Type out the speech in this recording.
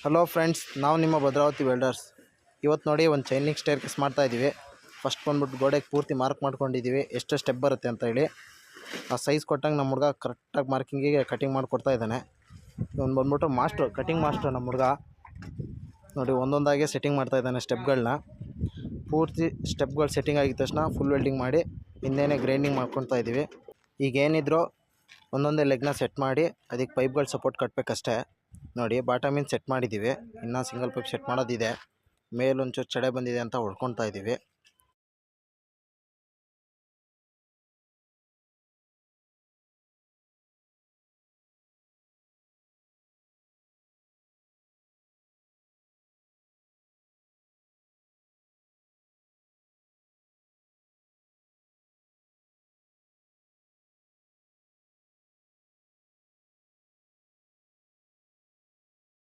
Hello friends, ನಾವು ನಿಮ್ಮ Bhadravati welders. ಇವತ್ತು ನೋಡಿ ಒಂದು ಚೈನಿಂಗ್ ಸ್ಟೇರ್ ಕೇಸ್ ಮಾಡ್ತಾಯಿದ್ದೀವಿ. ಫಸ್ಟ್ ಬಂದ್ಬಿಟ್ಟು ಗೋಡೆಗೆ ಪೂರ್ತಿ ಮಾರ್ಕ್ ಮಾಡ್ಕೊಂಡಿದ್ದೀವಿ ಎಷ್ಟು ಸ್ಟೆಪ್ ಬರುತ್ತೆ ಅಂತ ಹೇಳಿ. ಆ ಸೈಜ್ ಕೊಟ್ಟಂಗೆ ನಮ್ಮ ಹುಡುಗ ಕರೆಕ್ಟಾಗಿ ಮಾರ್ಕಿಂಗಿಗೆ ಕಟಿಂಗ್ ಮಾಡಿಕೊಡ್ತಾ ಇದ್ದಾನೆ. ಇವನು ಬಂದ್ಬಿಟ್ಟು ಕಟಿಂಗ್ ಮಾಸ್ಟ್ರು ನಮ್ಮ ಹುಡುಗ. ನೋಡಿ ಒಂದೊಂದಾಗೆ ಸೆಟ್ಟಿಂಗ್ ಮಾಡ್ತಾ ಇದ್ದಾನೆ ಸ್ಟೆಪ್ಗಳನ್ನ. ಪೂರ್ತಿ ಸ್ಟೆಪ್ಗಳು ಸೆಟ್ಟಿಂಗ್ ಆಗಿದ ತಕ್ಷಣ ಫುಲ್ ವೆಲ್ಡಿಂಗ್ ಮಾಡಿ ಹಿಂದೆನೇ ಗ್ರೈಂಡಿಂಗ್ ಮಾಡ್ಕೊಳ್ತಾ ಇದ್ದೀವಿ. ಈಗ ಏನಿದ್ರು ಒಂದೊಂದೇ ಲೆಗ್ನ ಸೆಟ್ ಮಾಡಿ ಅದಕ್ಕೆ ಪೈಪ್ಗಳು ಸಪೋರ್ಟ್ ಕಟ್ಟಬೇಕಷ್ಟೇ. ನೋಡಿ ಬಾಟಮಿಂದ ಸೆಟ್ ಮಾಡಿದ್ದೀವಿ, ಇನ್ನೂ ಸಿಂಗಲ್ ಪೈಪ್ ಸೆಟ್ ಮಾಡೋದಿದೆ. ಮೇಲೊಂಚೂರು ಚಡೆ ಬಂದಿದೆ ಅಂತ ಹೊಡ್ಕೊಳ್ತಾ ಇದ್ದೀವಿ.